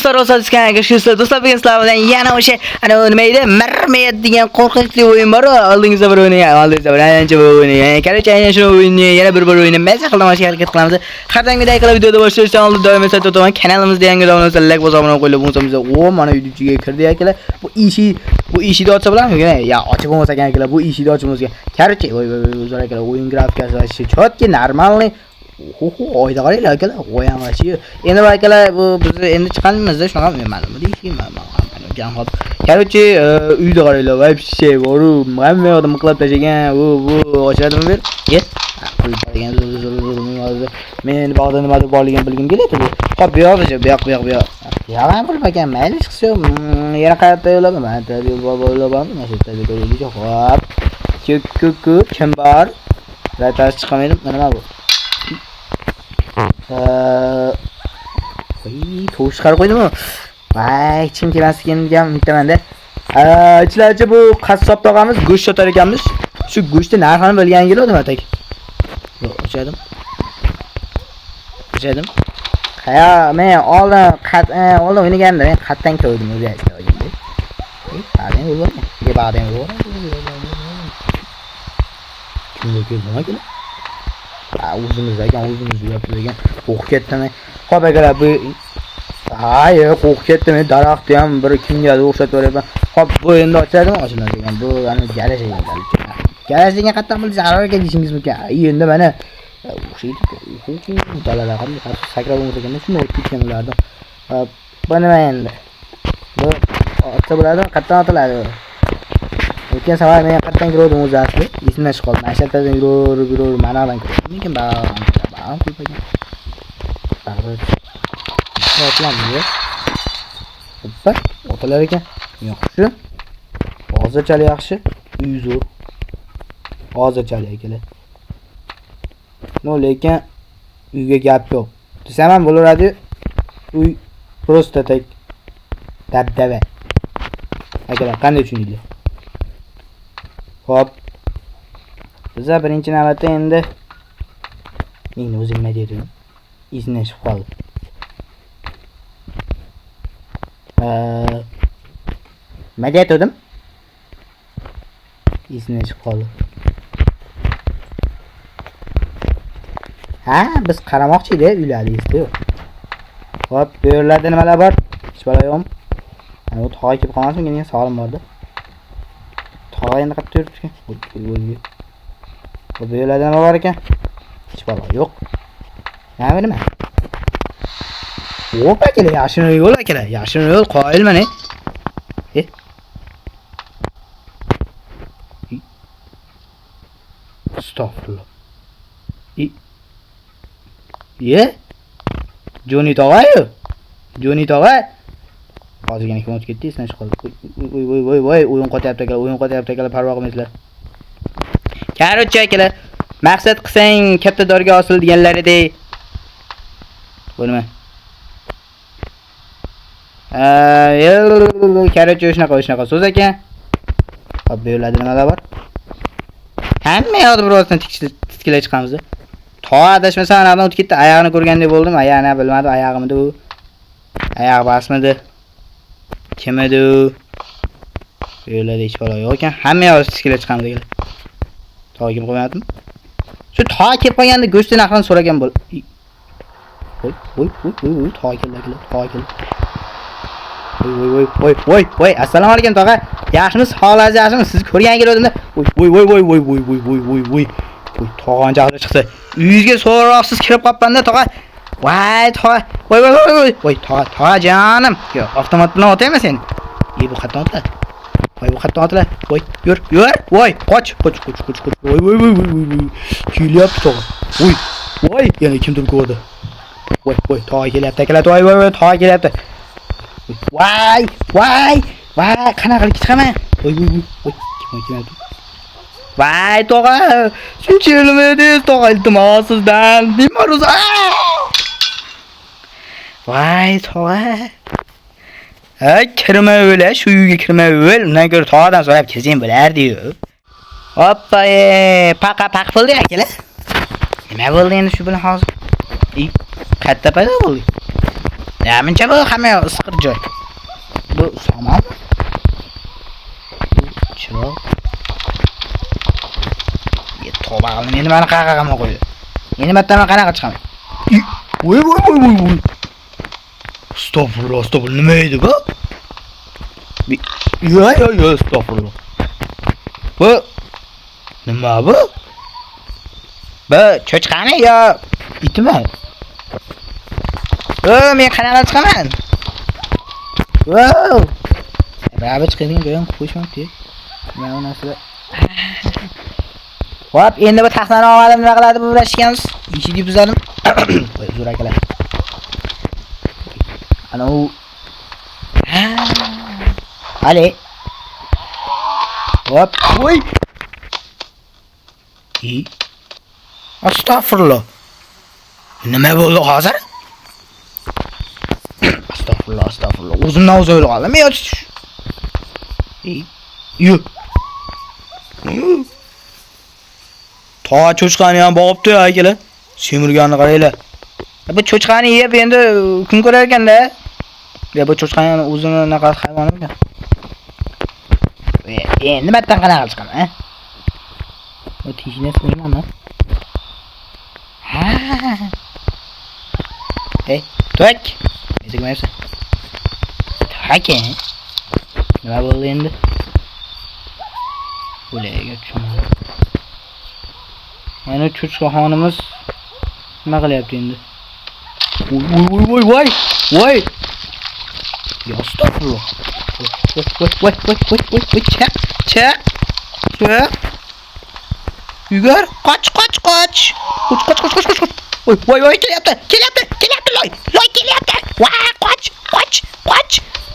do'stlar, o'sadigan agashingizlar, do'stlar, bugun sizlar bilan yana o'sha nima edi? Mermaid degan qo'rqinchli o'yin bor. Oldingizda bir o'yin, oldingizda bir ancha bir o'yin. Qaracha aynan shu o'yinni yana bir o'yinni mazza qilmoqchi harakat qilamiz. Har doimgidek qilib videoda boshlashdan oldin doim eslatib o'taman, kanalimizda yangi bo'lsa like bosib obuna qo'yib bo'lsangiz, o mana videoga kirdi akalar. Bu ishni ochsa bo'ladimi? Ya, ochib bo'lmasa ekan akalar, bu ishni ochib bo'lsa. Qaracha, voy o'zlar akalar, o'yin grafikasi chotki, normalniy. Oyda qaraylar akalar, o'yamachi. Endi akalar bu biz endi chiqamizda shunaqa ma'lum deyishim gan hop. Qarachi uyda qaraylar, вообще boru, hamma yoqda miqlab tashagan. Bu ochadimi ber? Ye. Qilgan men bog'da nimadir borligini bilgim keladi. Hop, bu yoqda. Yag'am qilib ekan, mayli chiqsa, yana qayerda yo'laman. Men yo'l bo'ylaman, mana shu yerda ko'raylik. Hop. Kim bor? Raytas chiqamaydim. Nima bu? Tovush chiqarib qo'ydimmi? Vay, chim kelmasligini bitamanda. Ichlarchi bu qassob tog'amiz go'sht sotar ekanmiz. Shu go'shtni narxini bilgan keladi matak. Yo'q, ochadim. Qaya, men oldin o'ynagandim, men qatdan ko'rdim o'zi aytdim. Ba'din bo'ldi. Ba'din bo'ldi. Kimga keldi? O'zimizga yapilgan qo'rqib ketdimi? Xo'p akalar, bu qo'rqib ketdimi? Daraxtni ham bir kimgadir o'xshatib beryapman. Xo'p, bu endi ochadimi? Ochiladi ekan. Bu ana garaj ekan. Garajga qattiq bir zarar kelishingiz mumkin. Endi mana o'xshaydi. Dalalar ham sakrab bo'lmasa ekan, shunday ketgan ulardan. Bu nima endi? Bu otsa bo'ladi, qatdan otiladi. O'tgan safar men qatdan ko'rdim o'zi asli. Esimdan chiqib qoldi. Ashatadan yurib, manadan ko'rdim. Lekin ba'am qilib baribir. Otlanadi. Hoppa, otalar ekan. Yaxshi. Hozirchalik yaxshi. Uy zo'r. Hozirchalik akalar. No, lekin uyga gap yo'q. Desam ham bo'laradi. Uy prosta tek dabdaba. Akalar, qanday tushundinglar? Hop. Biza birinchi navbatda endi men o'zim nima dedim? Esimdan chiqib qoldi. Nima dedim? Esimdan chiqib qoldi. Biz qaramoqchi edik uylaringizda. Hop, bu yerlarda nimalar bor? Hech balo yo'qmi? Ana bu to'g'ri kelib qolmasin, menga savolim bordi. Endi qattiq yurib ekan. Bu yo'llarda nima bor ekan? Hech balo yo'q. Nima? Hop akalar, yashin yo'l akalar. Yashin yo'l qoyilman. Astagfirullah. Joni tog'a. Hozirgina kim o'tib ketdi, esdan chiqib qoldi. Voy, o'yin qo'tyapti akalar, parvo qilmaysizlar. Qarachi akalar, maqsad qilsang katta dorga osil deganlar edi. Bu nima? Qarachi shunaqa so'z ekan. Hop, bu yerlarda nimalar bor? Hamma yoqda birozdan tiskilay chiqamiz. To'a adashmasam anadan o'tib ketdi, oyog'ini ko'rgandek bo'ldim. Oyog'ini bilmadim, oyog'imda u. Oyoq basmadi. Kim edi u? Yo'llarda hech balo yo'q ekan. Hamma yoq tiskilab chiqamiz degan. To'g'ri kim qo'ymadimi? Shu to'g'ri kelib qolganda go'shtni narxini so'ragan bo'l. Voy, to'g'ri keldi. Voy, assalomu alaykum tog'a. Yaxshimisiz? Holangiz yaxshimi? Sizni ko'rgan keldim-da. Voy, tog'on jahli chiqdi. Uyingizga so'roqsiz kirib qolibman-da tog'a. Voy, tog'a. Voy, tog'a jonim. Yo'q, avtomat bilan otaymi sen? Bu qatdan otlar. Bu qatdan otlar. Voy, yur. Voy, qoch. Voy. Kelyapti tog'a. Voy, yana kimdir ko'rdi. Voy, tog'a kelyapti akalar. Voy, tog'a kelyapti. Voy, qanaqa qilib chiqaman? Voy, kim kelyapti? Voy, tog'a. Shuncha yilmidingiz tog'a, iltimos sizdan. Nima ro'za? Voy, tog'a. Kirma o'la, shu uyga kirma o'l. Undan ko'ra tog'adan so'rab kelsang bo'lardi-yu. Hoppa, paq bo'ldi akalar. Nima bo'ldi endi shu bilan hozir? Qatta paydo bo'ldi. Namuncha bu hamma isqir joy. Bu somon. Chiroq. Tavba qildim. Endi meni qayerga qo'ydi? Endi mattan qanaqa chiqaman? Voy. Astagfirullah. Nima edi bu? Yo, astagfirullah. Bu nima bu? Bu cho'chqami yo itmi? Men qanaqa chiqaman? Wow! Beraber chiqadigan joyim qo'yishmabdi. Mana bu narsa. Hop, endi bu taxtani olib nima qiladi bu birlashganmiz? Eshikni buzadim. Voy, zo'r akalar. Ana u. Ali. Hop, voy. Astagfirullah. Nima bo'ldi hozir? Astagfirullah. O'zimdan o'zim o'ylab qoldim. Yu. To'a cho'chqani ham boqibdi akalar. Semirganini qaranglar. Bu cho'chqani yeb endi kun ko'rar ekanda. Ya bu cho'chqani o'zini naqa hayvon ekan. Endi mattan qanaqa chiqaman, ha? Bu tishini so'ymanmi? Ha. To'k. Ezilmayapsan. To'k. Nima bo'ldi endi? Bo'layga tushmadim. Mana cho'chqaxonimiz nima qilyapti endi? Voy. Ya astagfirullah. Voy. Çak. Yugar, qoch. Qoch. Voy, kelyapti. Loy kelyapti.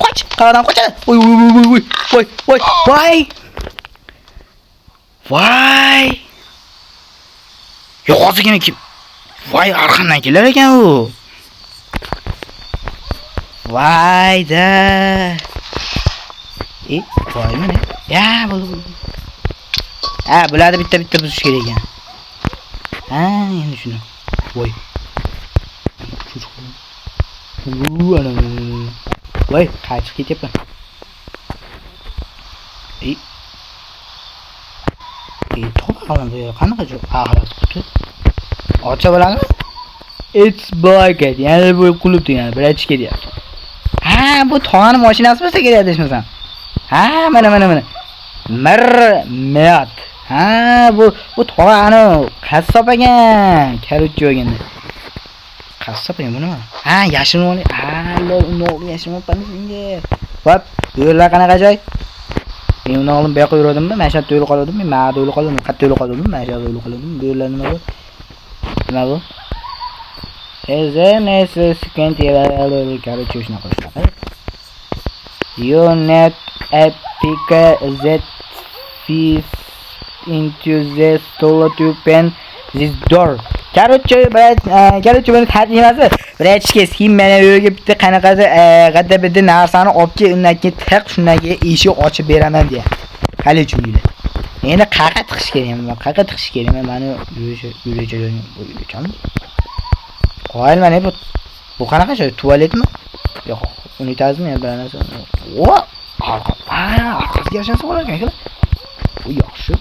Qoch. Qaradan qochadi. Voy. Yo'q, hozirgina kim? Voy, arqamdan kelar ekan u. Voyda. Voymi ne? Ya, bo'ldi. Ha, bularni bitta buzish kerak ekan. Ha, endi shuni. Voy. Ana. Voy, qaytib ketyapman. To'g'ri, qanaqa joy? Axlat qutib. Ocha bo'ladimi? It's blanket. Yana bu qulubdi, yana bilachi kelyapti. Ha, bu tog'ani mashinasi bo'lsa kerak desmasam. Ha, mana. Marmat. Ha, bu tog'ani qassob ekan. Karutchi bo'lganda. Qassob ekan bu nima? Ha, yashirin. Ha, uni yashirin pansinga. Hop, bu yerlar qanaqa joy? Men uni olim bu yoqqa yurdim-da, mana shu yerda yo'l qoldim, men mana yo'l qoldim, qayerda yo'l qoldim, mana shu yo'l qoldim. Bu yerlar nima bu? Nima bu? Neyse, sıkıntı yerler karı çoşuna koşmak. You net epic z fish into the store to open this door. Karıçı beni tarjiması. Birinchi kez kim meni uyga bitta qanaqasi g'adda bitta narsani olib kel, undan keyin tiq, shundan keyin eshik ochib beraman deya. Qali chungilar. Endi qaqa tiqish kerak, mani yurishim. Qo'yil mana bu qanaqa joy? Tualetmi? Yo'q, unitazmi yo bir narsa. O, orqasiga yashansa bo'lar ekan. Bu yaxshi.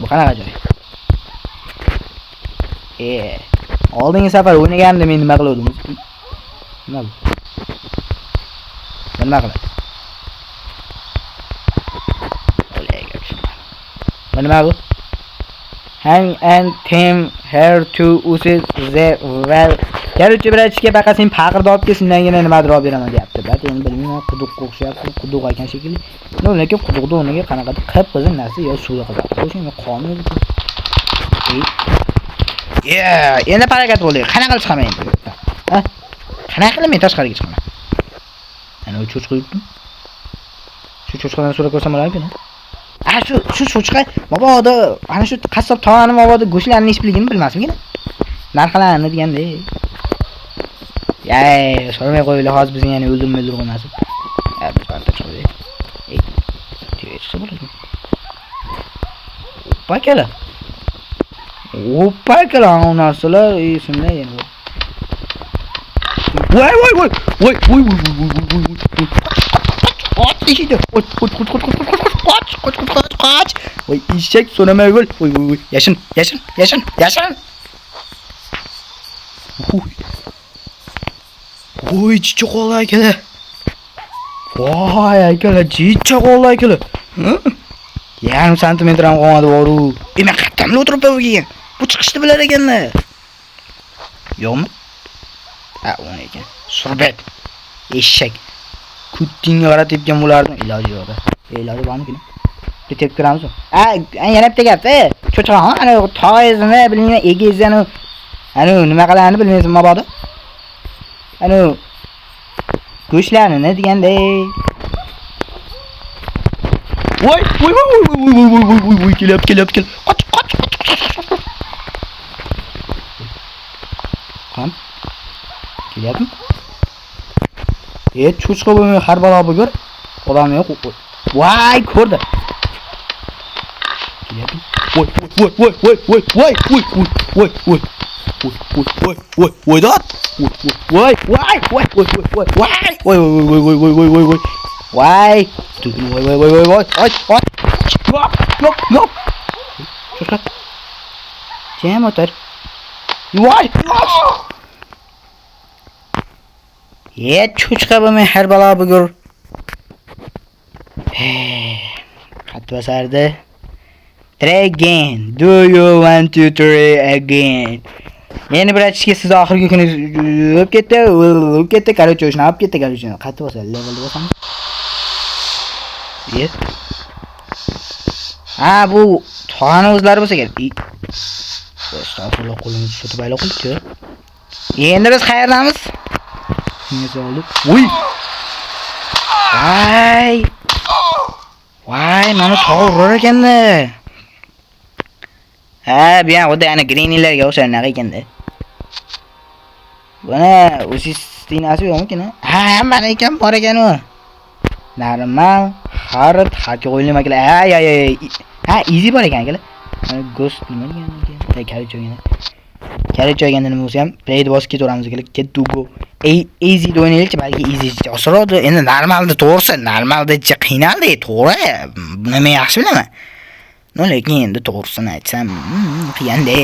Bu qanaqa joy? Oldingi safar o'ynagandim, men nima qildim? Nima bu? Nima qiladi? Olayga tushman. Nima bu? Hang and team here to uses the well. Karıçı birachga baqasing paqirda olib kel, shundangina nimadir olib beraman deyapti. Bat endi bilmayman, quduqqa o'xshayapti, quduq ekan shekilli. Lekin quduqda o'rniga qanaqadir qip-qizil narsa yo suvga qizarib qo'yishing qonun. Endi harakat bo'laylik. Qanaqa chiqaman endi? Ha? Qanaqa qilib men tashqariga chiqaman? Ana u cho'chqa yutdim. Shu cho'chqadan so'rab ko'rsam bo'larmi? Shu cho'chqa mabodo ana shu qassob tog'ani mabodo go'shtlarni ishligini bilmasmikin? Narxlarni deganda. So'ramay qo'yinglar, hozir bizni yana o'ldirmasin. Bu qancha chiqadi? Chiqsa bo'ladimi? Oppa kela, u narsalar shunday endi. Voy voy voy. Voy voy voy voy voy voy voy. Kaç işte. Kaç. Vay eşek sonra mergül. Oy. Yaşın. Oy çiçek olay kele. Vay kele çiçek olay kele. Yarım santimetram qolmadi boru. Men qattamla o'tirib bo'lgan. Bu chiqishni bilar ekanlar. Yo'qmi? Ha, o'n ekan. Surbet. Eshak. Kuttingga qarab tepgan bo'lardim. Iloji yo'q. Iloji bormi? Bir tepib ko'ramiz. Yana bitta gap. Cho'chqaxon, ana toyizini bilmayman, egizini. Ana nima qilani bilmaysan mabodo. Ana go'shtlarni deganday. Voy, kelyapti. Qoch. Qam. Kelyapmi? Cho'chqa bo'lmay har balo bo'lgur. Odam yo'q. Voy, ko'rdi. Kelyapmi? Voy, dot. Voy. Yo'q. Cho'chqa. Jam o'tir. Voy. Cho'chqa bo'lmay har balo bo'lgur. Qat basardi. Try again. Do you want to try again? Yana bir aytishga siz oxirgi kuni o'p ketdi. Короче, o'shni olib ketdi, короче. Qat basa, levelda bo'lsam. Yes. Bu tog'ani o'zlari bo'lsa kerak. Astag'firullah, qo'limiz tutib ayla qilibdi. Endi biz qayerdamiz? Nima oldik? Voy, mana tog' urar ekanda. Bu ham xuddi ana greenlarga o'xshanar ekanda. Buni o'sistinasi yo'qmikin? Mana ekan bor ekan u. Normal, hard, hakka o'yinlama kelar. Easy bor ekan akalar. Ghost nima degan? Carry joyganda nima bo'lsa ham play'ni bosib ketaveramiz akalar. Get to go. Easy o'ynaylik, balki easy osonroqdir. Endi normalda to'g'risi, normalda qiynaldi, to'g'ri. Buni men yaxshi bilaman. Lekin endi to'g'risini aytsam, qiyanda.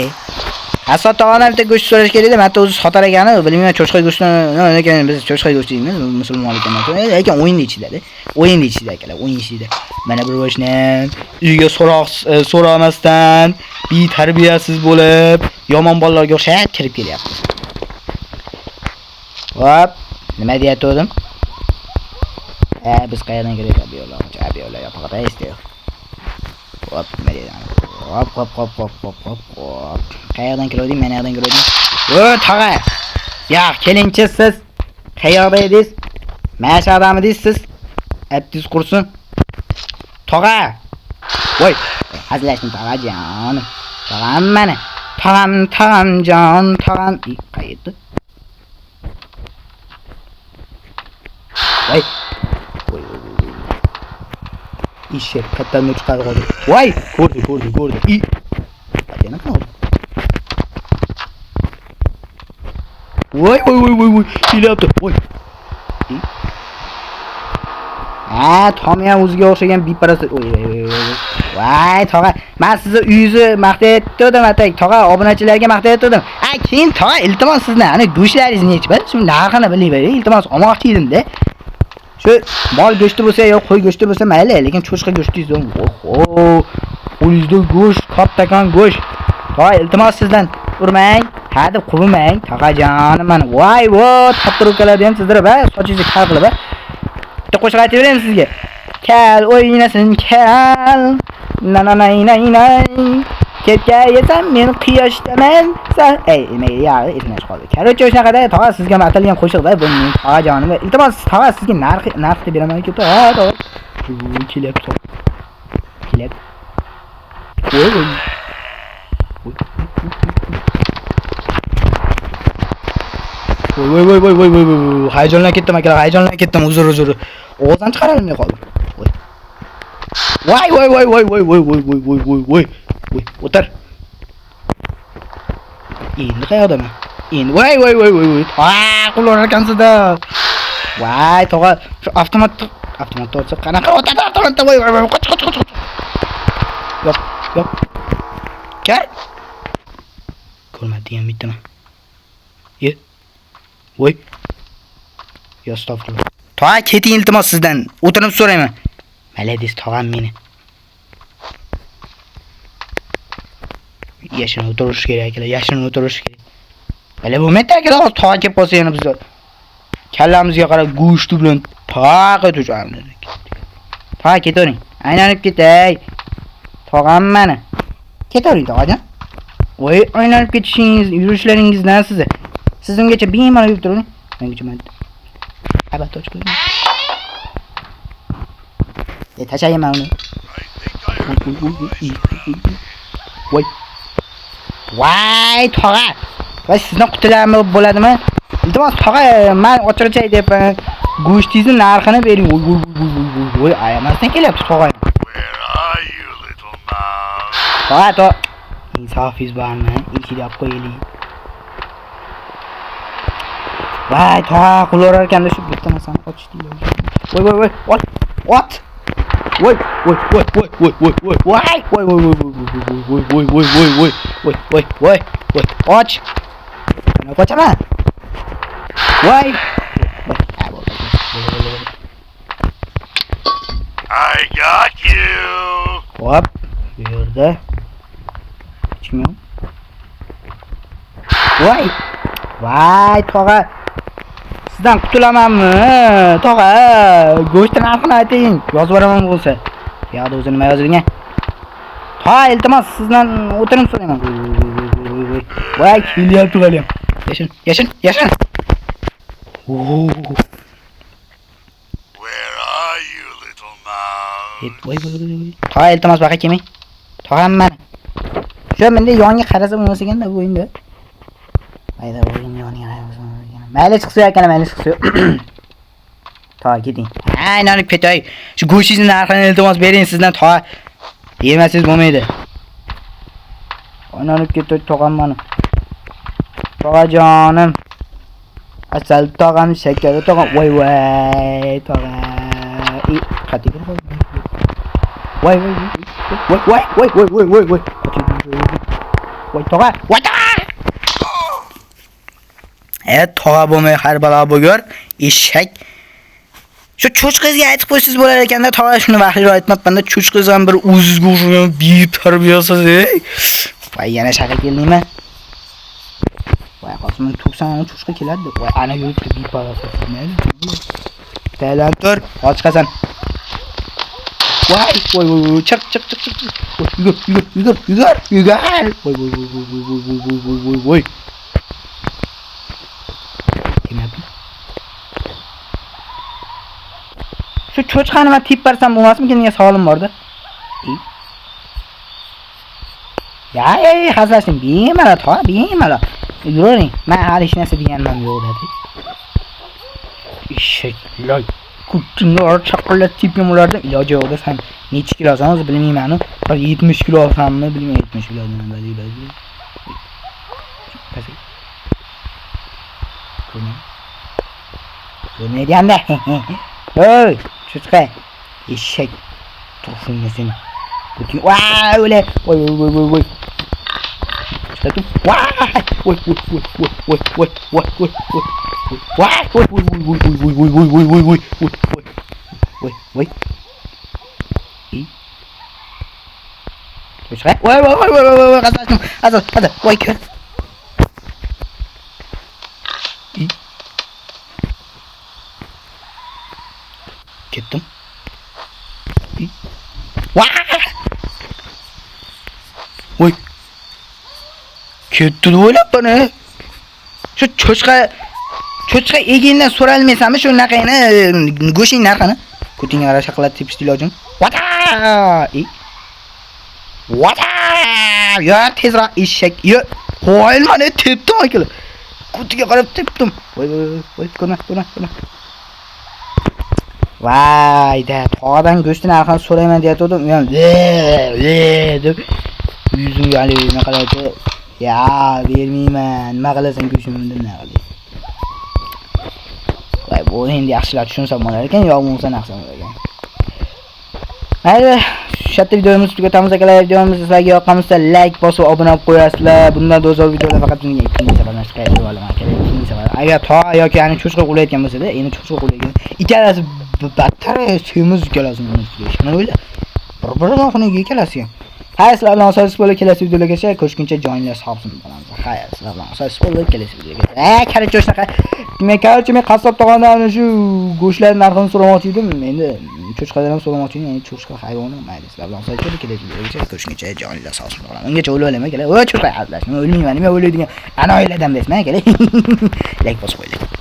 Asot tog'adan bitta go'sht so'rash kerak edi. Men o'zi sotar ekani, bilmayman, cho'chqa go'shtini, lekin biz cho'chqa go'sht deymiz, musulmonlikdan. Lekin o'yinning ichida-da. O'yinning ichida akalar, o'yin ichida. Mana bir boshni uyga so'ramasdan, tarbiyasiz bo'lib, yomon bolalarga o'xshab kirib kelyapti. Hop, nima deyatdim? Biz qayerdan kelayapmiz? Abiyolar yo'q, istiyor. Hop, nima deyman? Hop. Qayerdan keldim? Men yerdan keldim. Tog'a. Yo'q, kelingchi siz. Qayerda edingiz? Masha odami deysiz. Abdiz qursin. Tog'a. Voy, hazillashdim tog'ajon. Tog'am mana. Tog'amjon. Qayerda? Voy. Ishak qatdan chiqarib qoldi. Voy, ko'rdi. Yana qoldi. Voy, kelyapti. Voy. Tom ham o'ziga o'xshagan biparasi. Voy, tog'a, men sizni uyingizni maqtayotgandim, atak. Tog'a, obunachilarga maqtayotgandim. Keyin tog'a, iltimos sizni, ana go'shtlaringizni nechi bar? Shu narxini bilib bering. Iltimos, olmoqchi edim-da. Shu mol go'shti bo'lsa yo'q, qo'y go'shti bo'lsa mayli, lekin cho'chqa go'shtingiz yo'q. Qo'lingizda go'sht, kattakon go'sht. Tog'a, iltimos sizdan urmang, deb quvmang, tog'ajonim mana. Voy, taptirukalarni ham sizdirib, sochingizni kal qilib, bitta qo'shiq aytib beraman sizga. Kal o'ynasin, kal. Nay. Ketga yetsam men quyoshdaman. Esnash qoldi. Короче, o'shaqada tog'a sizga atalgan qo'shiqda bu mening tog'ajonim. Iltimos, tog'a sizga narx deb beraman-ku. Tog'a. Kelyapti. Voy. Hayajonlanib ketdim akalar, uzr. O'zim chiqaramay qoldim. Voy. O'tir. Endi qayerdaman? Endi voy. Qullar ekansizda. Voy, tog'a, shu avtomatni olsa qanaqa otadi avtomatda voy. Qoch. Yop. Kel. Ko'rmadi ham bittami. Voy. Ya astagfirullah. Tog'a keting iltimos sizdan. O'tirib so'rayman. Malades tog'am meni. Yashin o'tirish kerak kerak. Mana bu metaga tog'a kelib qolsa yana biz kallamizga qarab go'shti bilan tog'a tushamiz. Tog'a ketavering. Aylanib ketay. Tog'am meni. Ketavering tog'ajon. Voy, aylanib ketishingiz, yurishlaringizdan sizni. Siz ungacha bemalol yurib turing. Mengacha men abat ochib qo'ying. Tashayman uni. Voy, tog'a. Voy, sizdan qutularmi bo'ladimi? Iltimos tog'a, men o'chirchay deb go'shtingizni narxini bering. Voy, ayamasdan kelyapti tog'a. Tog'a, insofingiz bormi? Ichida olib qo'yaylik. Voy, tog'a, qullar ekanda shu bitta narsani ochdinglar. Voy, ot. Voy. Och. Mana qochaman. Voy. I got you. Hop, bu yerda. Kim yo'q? Voy, tog'a. Sizdan qutulamanmi? Tog'a, go'shtni narxini ayting. Yozib beraman bo'lsa. Yo'qda o'zi nima yozilgan? Tog'a, iltimos sizdan o'tirib so'rayman. Voy, kelyapti g'alim. Yashin. Where are you, little mouse? Voy. Tog'a, iltimos baqa kelmang. Tog'am meni. Shu menda yonga qarasa bo'lmasaganda bu endi. Mayda o'yin yonga qarasa. Mayli chiqsa ekan, Tog'a keting. Aylanib ketay. Shu go'shingizni narxini iltimos bering sizdan tog'a. Bermasangiz bo'lmaydi. Aylanib ketay tog'am meni. Tog'ajonim. Asal tog'am, shakar tog'am. Voy, tog'a. Qatiga qo'y. Voy. Voy, tog'a. Tog'a bo'lmay har balo bo'lgur, eshak. Shu cho'chqizga aytib qo'ysiz bo'lar ekanda, tog'a shuni vaqtida aytmabman-da, cho'chqiz ham bir o'zizga o'xshagan biyib tarbiyasiz. Voy, yana shaqqa keldingmi? Voy, qosmini to'ksan, cho'chqa keladi. Voy, ana yuribdi biyib tarbiyasiz. Mayli. Taylan tur, och chiqasan. Voy, chiq. Yugur. Voy. Shu cho'chqani men tip bersam bo'lmasmikin degan savolim bor-da. Hazrashim, bemalol tog'a, bemalol. Yuravering. Men hali hech narsa deganman yo'q dedi. Eshaklar, kuchinglar chaqillat tipim ularda iloji yo'qda sen necha kilosan o'zi bilmayman. Bir 70 kilo olsammi, bilmayman 70 kilodan bali. Ko'rmaydi-da. Hey, cho'chqa. Eshak. Turishingni seni. Kuting. Voy, o'le. Voy. Chiqdim. Voy. Voy. Cho'chqa. Voy. Qazashdim. Voy, ko'r. Ketdim. Voy. Ketdi o'ylab buni. Shu cho'chqa egindan so'ralmaysanmi shunaqayni go'shing narxini? Kuting ara shaqlat tepishdi ilojim. Ya tezroq eshak. Yo, qo'yil meni tepdim akala. Kutiga qarab tepdim. Voy, ko'rma. Vay da, tog'adan go'shtini narxini so'rayman deyatdim. Men deb yuzimga naqalarcha Ya bermayman. Nima qilasan ko'shimda nima qilay? Voy bu endi yaxshilar tushunsa bo'lar ekan, yo'q bo'lsa naqsa bo'lar ekan. Mayli, shu videomizni tugatamiz akalar. Videomiz sizlarga yoqqansa like bosib obuna bo'lib qo'yasizlar. Bundan o'zal videolar faqat bunga ikkinchi safar nasib qilib olaman akalar. Ikkinchi safar. Agar to yoki yani cho'chqa qo'layotgan bo'lsa-da, endi cho'chqa qo'layotgan. Ikkalasi battar semiz ikkalasi uni ustiga. Mana o'yla. Bir-biridan xunuga ikkalasi. Hayır, sizlar bilan asossiz bo'lib kelasi videolargacha ko'rishguncha joyinglar sog' bo'lsin bolamiz. Hayır, sizlar bilan asossiz bo'lib kelasi videolargacha. Qarachi shunaqa. Men qassob tog'ondan shu go'shtlar narxini so'ramoqchi edim. Endi cho'chqadan ham so'ramoqchi edim. Endi cho'chqa hayvoni mayli. Sizlar bilan asossiz bo'lib kelasi videolargacha ko'rishguncha joyinglar sog' bo'lsin bolamiz. Ungacha o'ylayman kelar. Cho'chqa hazlash. Nima o'ylayman, nima o'ylaydigan. Ana o'yladim desman kelar. Like bosib qo'ying.